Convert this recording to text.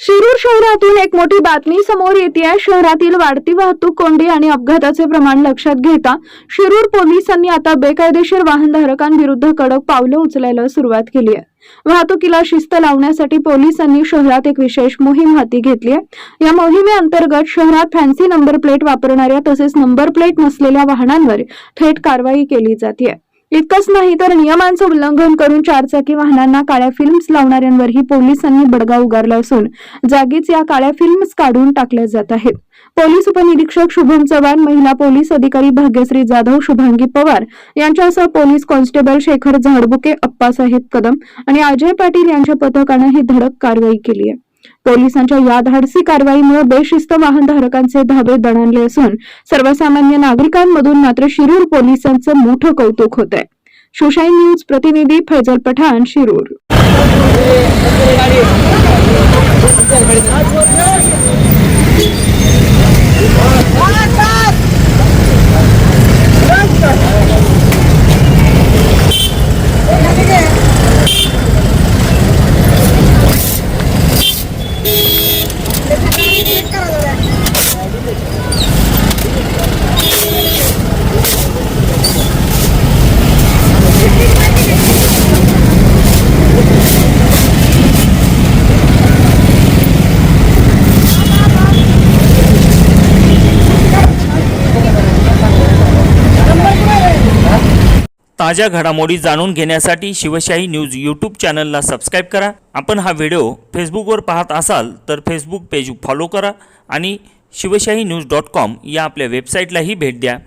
शिरूर शहरातून एक मोठी बातमी समोर येते आहे। शहरातील वाढती वाहतूक कोंडी आणि अपघाताचे प्रमाण लक्षात घेता शिरूर पोलिसांनी आता बेकायदेशीर वाहनधारकांविरुद्ध कडक पावलं उचलायला सुरुवात केली आहे। वाहतुकीला शिस्त लावण्यासाठी पोलिसांनी शहरात एक विशेष मोहीम हाती घेतली आहे। या मोहिमेअंतर्गत शहरात फॅन्सी नंबर प्लेट वापरणाऱ्या तसेच नंबर प्लेट नसलेल्या वाहनांवर थेट कारवाई केली जाते। इतकंच नाही तर नियमांचं उल्लंघन करून चारचाकी वाहनांना काळ्या फिल्म्स लावणाऱ्यांवरही पोलिसांनी बडगा उगारला असून जागीच या काळ्या फिल्म्स काढून टाकल्या जात आहेत। पोलीस उपनिरीक्षक शुभम चव्हाण, महिला पोलीस अधिकारी भाग्यश्री जाधव, शुभांगी पवार यांच्यासह पोलीस कॉन्स्टेबल शेखर झाडबुके, अप्पासाहेब कदम आणि अजय पाटील यांच्या पथकाने ही धडक कारवाई केली आहे। पोलिसांच्या या धाडसी कारवाईमुळे बेशिस्त वाहनधारकांचे धाबे दणाणले असून सर्वसामान्य नागरिकांमधून मात्र शिरूर पोलिसांचं मोठं कौतुक होत आहे। सुशाईन न्यूज प्रतिनिधी फैजल पठाण, शिरूर। ताज्या घडामोडी जाणून घेण्यासाठी शिवशाही न्यूज यूट्यूब चॅनलला सबस्क्राईब करा। आपण हा व्हिडिओ फेसबुकवर पाहत असाल तर फेसबुक पेज फॉलो करा आणि शिवशाही न्यूज.com या आपल्या वेबसाईटलाही भेट द्या।